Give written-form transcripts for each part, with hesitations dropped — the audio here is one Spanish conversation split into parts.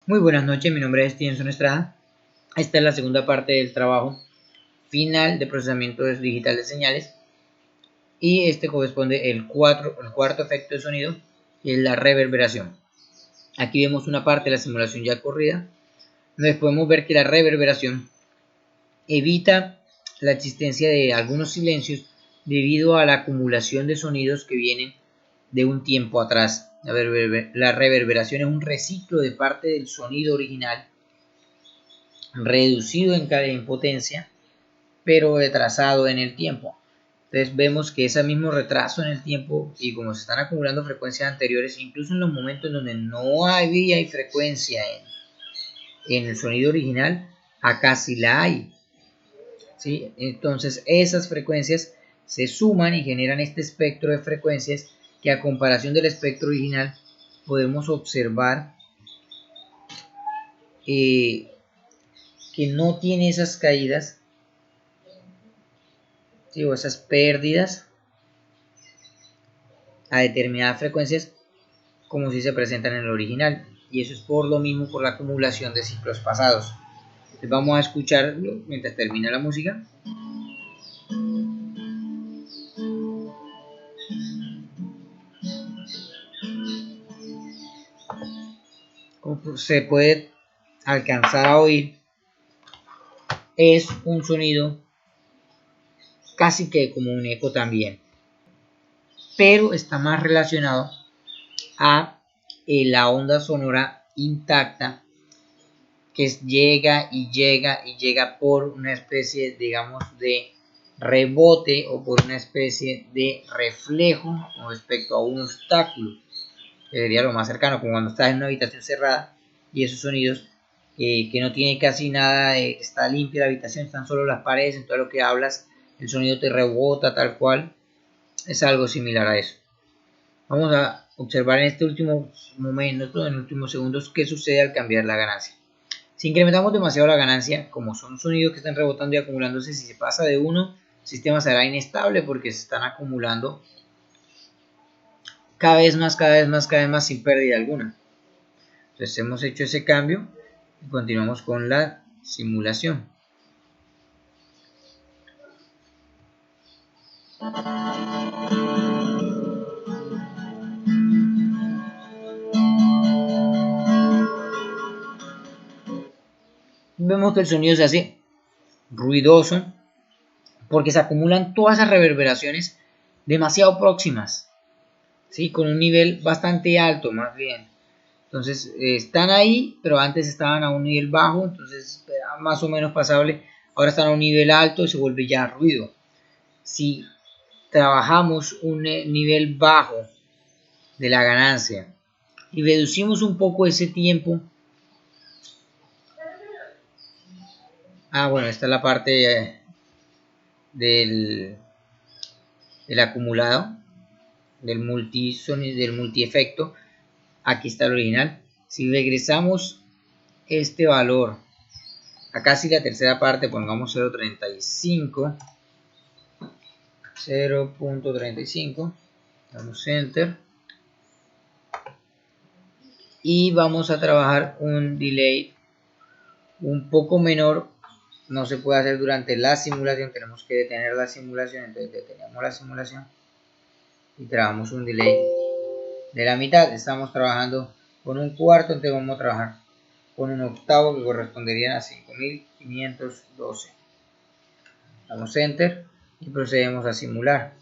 Muy buenas noches, mi nombre es Stevenson Estrada. Esta es la segunda parte del trabajo final de procesamiento digital de señales y este corresponde el cuarto efecto de sonido, y es la reverberación. Aquí vemos una parte de la simulación ya corrida, donde podemos ver que la reverberación evita la existencia de algunos silencios debido a la acumulación de sonidos que vienen de un tiempo atrás. La reverberación es un reciclo de parte del sonido original reducido en potencia, pero retrasado en el tiempo. Entonces vemos que ese mismo retraso en el tiempo, y como se están acumulando frecuencias anteriores, incluso en los momentos donde no había frecuencia en el sonido original, acá sí la hay, ¿sí? Entonces esas frecuencias se suman y generan este espectro de frecuencias que, a comparación del espectro original, podemos observar que no tiene esas caídas, ¿sí? O esas pérdidas a determinadas frecuencias como si se presentan en el original, y eso es por lo mismo, por la acumulación de ciclos pasados. Entonces vamos a escucharlo mientras termina la música. Como se puede alcanzar a oír, es un sonido casi que como un eco también, pero está más relacionado a la onda sonora intacta, que llega y llega y llega por una especie, digamos, de rebote, o por una especie de reflejo con respecto a un obstáculo, que sería lo más cercano, como cuando estás en una habitación cerrada y esos sonidos que no tiene casi nada, está limpia la habitación, están solo las paredes, en todo lo que hablas el sonido te rebota tal cual. Es algo similar a eso. Vamos a observar en este último momento, en los últimos segundos, qué sucede al cambiar la ganancia. Si incrementamos demasiado la ganancia, como son sonidos que están rebotando y acumulándose, si se pasa de 1, el sistema será inestable porque se están acumulando cada vez más, sin pérdida alguna. Entonces hemos hecho ese cambio y continuamos con la simulación. Vemos que el sonido se hace ruidoso porque se acumulan todas esas reverberaciones demasiado próximas, ¿sí? Con un nivel bastante alto, más bien. Entonces están ahí, pero antes estaban a un nivel bajo, entonces era más o menos pasable. Ahora están a un nivel alto y se vuelve ya ruido. Si trabajamos un nivel bajo de la ganancia y reducimos un poco ese tiempo. Bueno, esta es la parte del acumulado, del multiefecto. Aquí está el original. Si regresamos este valor a casi la tercera parte, pongamos 0.35, damos enter y vamos a trabajar un delay un poco menor. No se puede hacer durante la simulación, tenemos que detener la simulación. Entonces detenemos la simulación y trabajamos un delay de la mitad. Estamos trabajando con un cuarto, entonces vamos a trabajar con un octavo, que correspondería a 5512. Damos enter y procedemos a simular.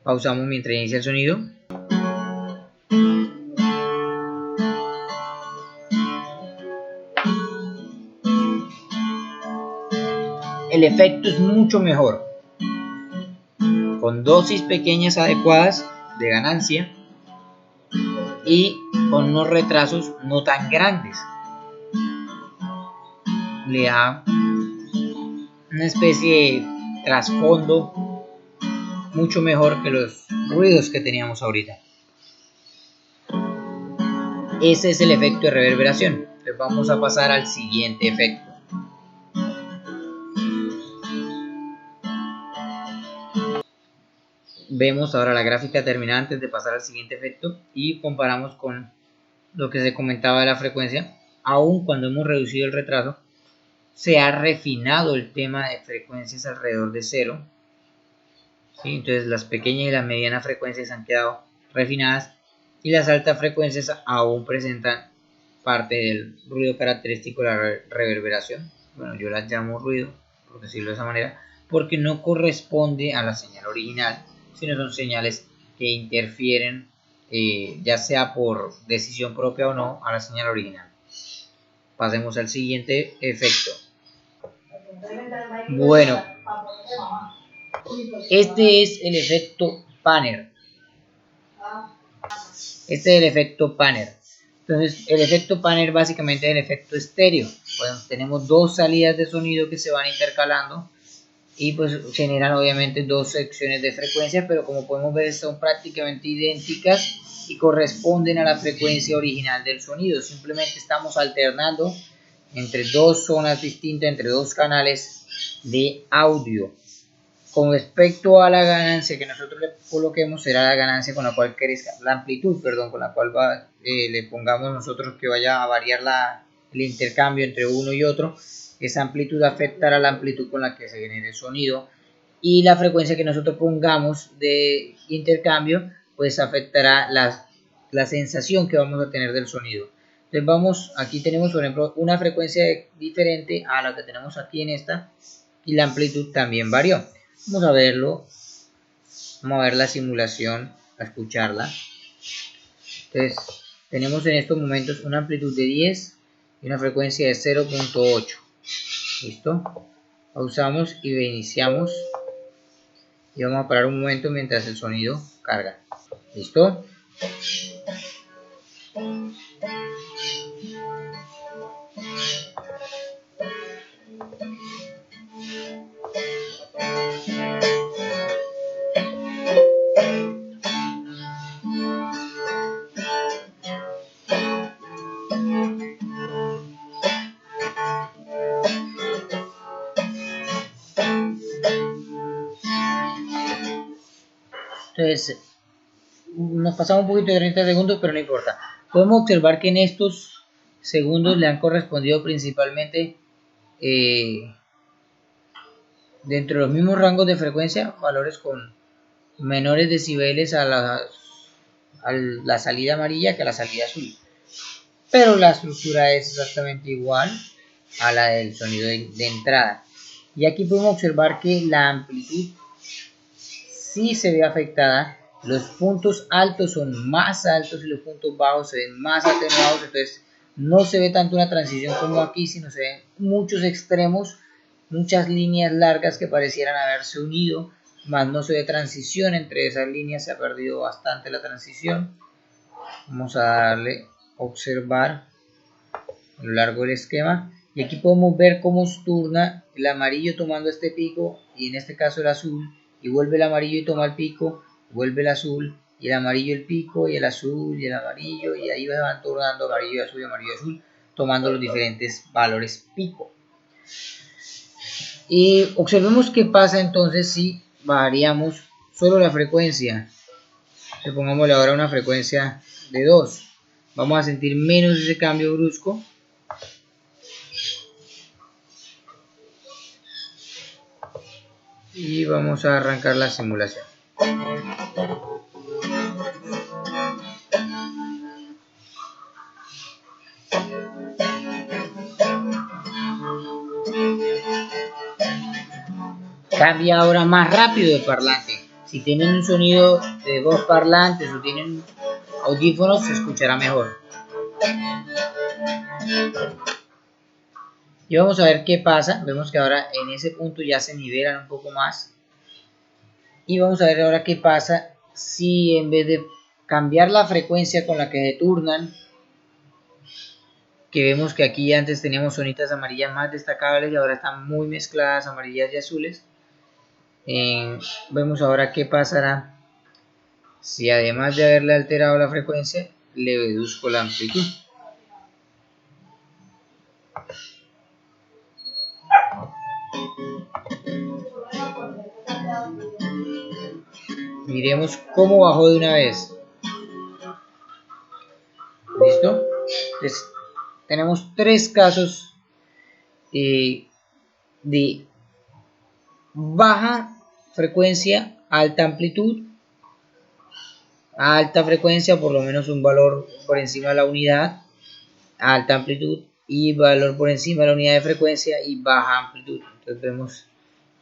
Pausamos mientras inicia el sonido. El efecto es mucho mejor, con dosis pequeñas adecuadas de ganancia y con unos retrasos no tan grandes. Le da una especie de trasfondo mucho mejor que los ruidos que teníamos ahorita. Ese es el efecto de reverberación. Entonces vamos a pasar al siguiente efecto. vemos ahora la gráfica terminada antes de pasar al siguiente efecto y comparamos con lo que se comentaba de la frecuencia. Aún cuando hemos reducido el retraso, se ha refinado el tema de frecuencias alrededor de 0. ¿Sí? Entonces las pequeñas y las medianas frecuencias han quedado refinadas y las altas frecuencias aún presentan parte del ruido característico de la reverberación. Bueno, yo las llamo ruido, por decirlo de esa manera, porque no corresponde a la señal original, sino son señales que interfieren, ya sea por decisión propia o no, a la señal original. Pasemos al siguiente efecto. Bueno, este es el efecto Panner. Este es el efecto Panner. Entonces, el efecto Panner básicamente es el efecto estéreo. Pues tenemos dos salidas de sonido que se van intercalando y pues generan obviamente dos secciones de frecuencia, pero como podemos ver son prácticamente idénticas y corresponden a la frecuencia original del sonido. Simplemente estamos alternando entre dos zonas distintas, entre dos canales de audio. Con respecto a la ganancia que nosotros le coloquemos, será la ganancia con la cual crezca, la amplitud, perdón, con la cual le pongamos nosotros que vaya a variar el intercambio entre uno y otro. Esa amplitud afectará la amplitud con la que se genere el sonido, y la frecuencia que nosotros pongamos de intercambio pues afectará la sensación que vamos a tener del sonido. Entonces aquí tenemos por ejemplo una frecuencia diferente a la que tenemos aquí en esta, y la amplitud también varió. Vamos a verlo, vamos a ver la simulación, a escucharla. Entonces tenemos en estos momentos una amplitud de 10 y una frecuencia de 0.8. listo, pausamos y reiniciamos y vamos a parar un momento mientras el sonido carga. listo. Entonces nos pasamos un poquito de 30 segundos, pero no importa. Podemos observar que en estos segundos le han correspondido principalmente dentro de los mismos rangos de frecuencia valores con menores decibeles a la salida amarilla que a la salida azul, pero la estructura es exactamente igual a la del sonido de entrada. Y aquí podemos observar que la amplitud sí se ve afectada. Los puntos altos son más altos y los puntos bajos se ven más atenuados. Entonces no se ve tanto una transición como aquí, sino se ven muchos extremos, muchas líneas largas que parecieran haberse unido, más no se ve transición entre esas líneas. Se ha perdido bastante la transición. Vamos a darle observar a lo largo del esquema y aquí podemos ver cómo se turna el amarillo tomando este pico y en este caso el azul, y vuelve el amarillo y toma el pico, vuelve el azul y el amarillo el pico y el azul y el amarillo, y ahí van turnando amarillo y amarillo y azul, tomando los diferentes valores pico. Y observemos qué pasa entonces si variamos solo la frecuencia. Pongámosle ahora una frecuencia de 2. Vamos a sentir menos ese cambio brusco. Y vamos a arrancar la simulación. Cambia ahora más rápido de parlante. Si tienen un sonido de dos parlantes o tienen audífonos, se escuchará mejor. Y vamos a ver qué pasa. Vemos que ahora en ese punto ya se nivelan un poco más. Y vamos a ver ahora qué pasa si en vez de cambiar la frecuencia con la que se turnan, que vemos que aquí antes teníamos zonitas amarillas más destacables y ahora están muy mezcladas, amarillas y azules. Vemos ahora qué pasará si además de haberle alterado la frecuencia, le reduzco la amplitud. Miremos cómo bajó de una vez. ¿Listo? Entonces, tenemos tres casos de baja frecuencia, alta amplitud, alta frecuencia, por lo menos un valor por encima de la unidad, alta amplitud y valor por encima de la unidad de frecuencia y baja amplitud. Entonces vemos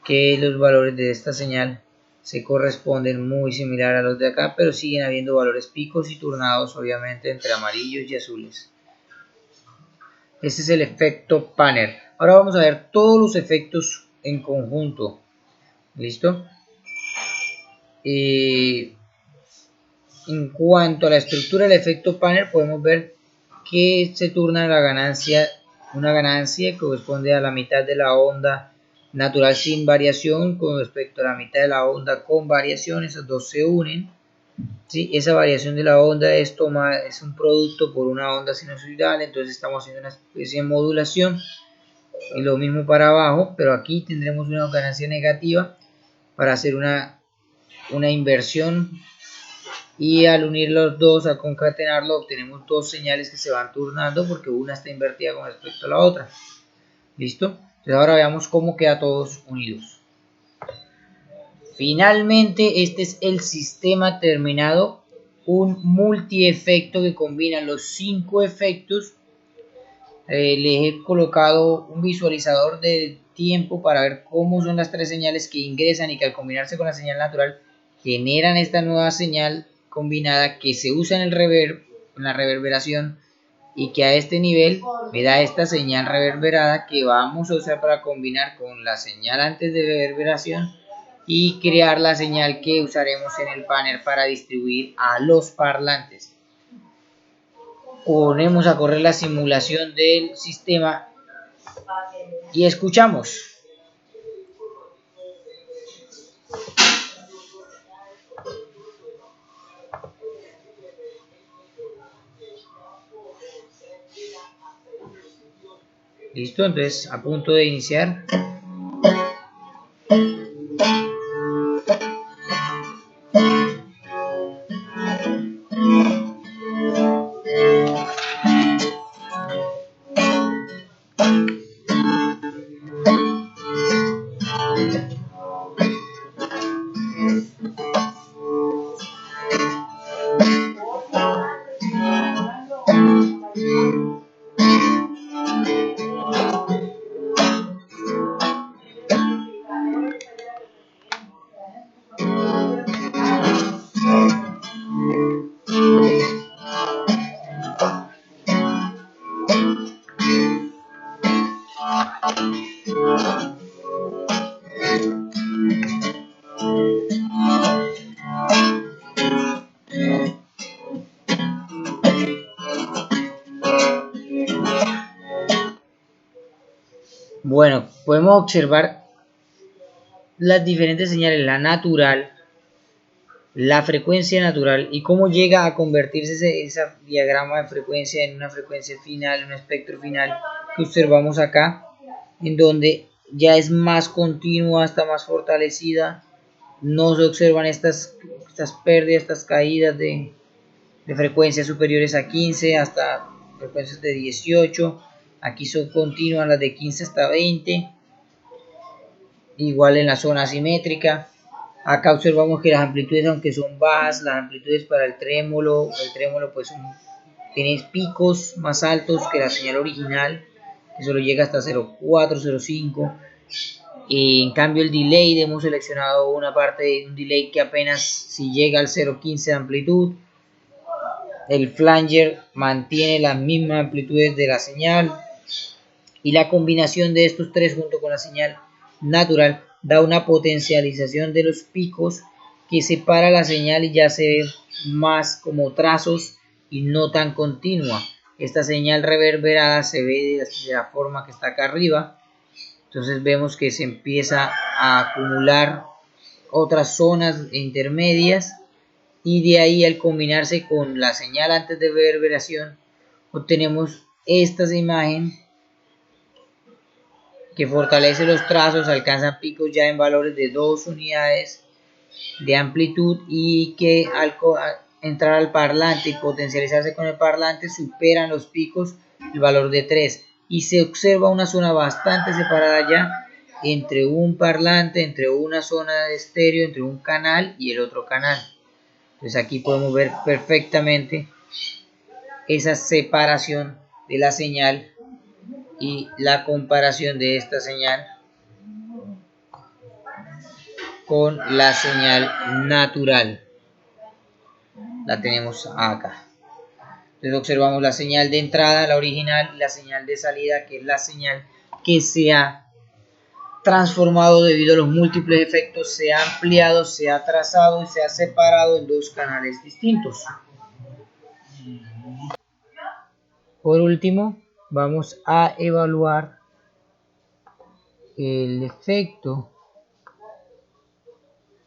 que los valores de esta señal se corresponden muy similar a los de acá, pero siguen habiendo valores picos y turnados, obviamente entre amarillos y azules. Este es el efecto Panner. Ahora vamos a ver todos los efectos en conjunto. ¿Listo? En cuanto a la estructura del efecto Panner, podemos ver que se turna la ganancia, una ganancia que corresponde a la mitad de la onda natural sin variación con respecto a la mitad de la onda con variación. Esas dos se unen. ¿Sí? Esa variación de la onda es un producto por una onda sinusoidal, entonces estamos haciendo una especie de modulación. Y lo mismo para abajo, pero aquí tendremos una ganancia negativa para hacer una inversión, y al unir los dos, a concatenarlo, obtenemos dos señales que se van turnando porque una está invertida con respecto a la otra. ¿Listo? Entonces ahora veamos cómo queda todos unidos. Finalmente, este es el sistema terminado, un multiefecto que combina los 5 efectos. Les he colocado un visualizador de tiempo para ver cómo son las tres señales que ingresan y que al combinarse con la señal natural generan esta nueva señal combinada que se usa en el reverb, en la reverberación, y que a este nivel me da esta señal reverberada que vamos a usar para combinar con la señal antes de reverberación y crear la señal que usaremos en el panel para distribuir a los parlantes. Ponemos a correr la simulación del sistema y escuchamos. Listo, entonces a punto de iniciar. Bueno, podemos observar las diferentes señales, la natural, la frecuencia natural y cómo llega a convertirse ese diagrama de frecuencia en una frecuencia final, un espectro final que observamos acá, en donde ya es más continua, está más fortalecida, no se observan estas pérdidas, estas caídas de frecuencias superiores a 15 hasta frecuencias de 18, aquí son continuas las de 15 hasta 20, igual en la zona asimétrica. Acá observamos que las amplitudes, aunque son bajas, las amplitudes para el trémolo pues tiene picos más altos que la señal original, que solo llega hasta 0.4, 0.5. En cambio el delay, hemos seleccionado una parte de un delay que apenas si llega al 0.15 de amplitud. El flanger mantiene las mismas amplitudes de la señal, y la combinación de estos tres junto con la señal natural da una potencialización de los picos que separa la señal y ya se ve más como trazos y no tan continua. Esta señal reverberada se ve de la forma que está acá arriba. Entonces vemos que se empieza a acumular otras zonas intermedias, y de ahí al combinarse con la señal antes de reverberación obtenemos esta imagen que fortalece los trazos, alcanza picos ya en valores de 2 unidades de amplitud y que al entrar al parlante y potencializarse con el parlante superan los picos el valor de 3 y se observa una zona bastante separada ya entre un parlante, entre una zona de estéreo, entre un canal y el otro canal. Entonces aquí podemos ver perfectamente esa separación de la señal y la comparación de esta señal con la señal natural. La tenemos acá. Entonces observamos la señal de entrada, la original, y la señal de salida, que es la señal que se ha transformado debido a los múltiples efectos, se ha ampliado, se ha trazado y se ha separado en dos canales distintos. Por último, vamos a evaluar el efecto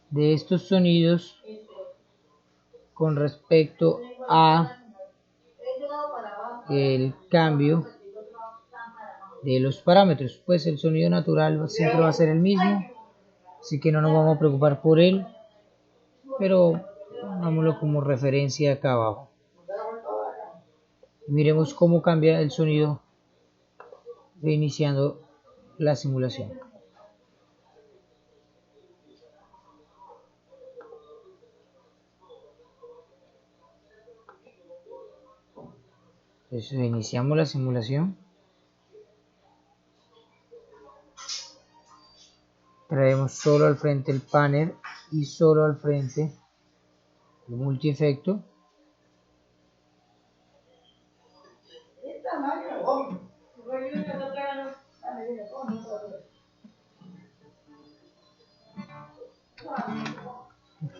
de estos sonidos con respecto a el cambio de los parámetros. Pues el sonido natural siempre va a ser el mismo, así que no nos vamos a preocupar por él, pero pongámoslo como referencia acá abajo. Miremos cómo cambia el sonido reiniciando la simulación. Entonces iniciamos la simulación. Traemos solo al frente el panel y solo al frente el multiefecto.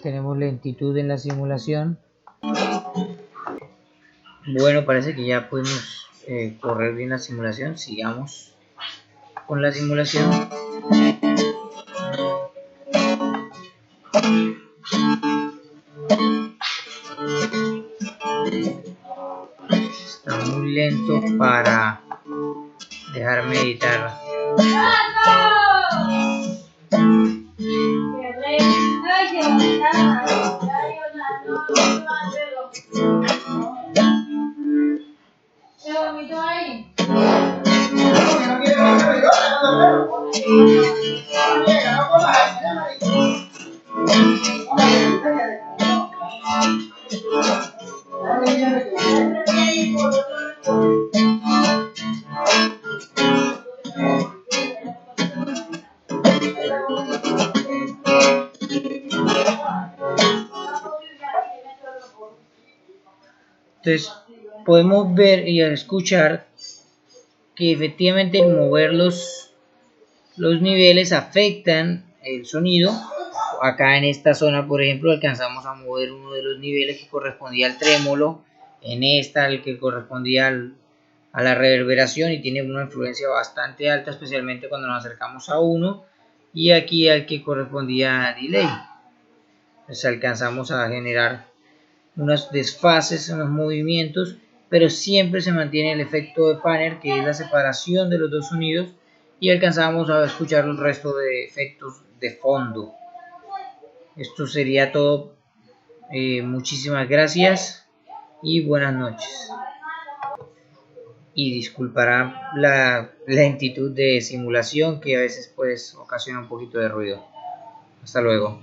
Tenemos lentitud en la simulación. Bueno, parece que ya podemos correr bien la simulación. Sigamos con la simulación. Está muy lento para dejarme editar. Entonces podemos ver y escuchar que efectivamente el mover los niveles afectan el sonido. Acá en esta zona, por ejemplo, alcanzamos a mover uno de los niveles que correspondía al trémolo, en esta el que correspondía a la reverberación, y tiene una influencia bastante alta, especialmente cuando nos acercamos a uno, y aquí al que correspondía a delay. Entonces alcanzamos a generar unos desfases, unos movimientos, pero siempre se mantiene el efecto de Panner, que es la separación de los dos sonidos, y alcanzamos a escuchar el resto de efectos de fondo. Esto sería todo. Muchísimas gracias y buenas noches. Y disculpará la lentitud de simulación, que a veces pues ocasiona un poquito de ruido. Hasta luego.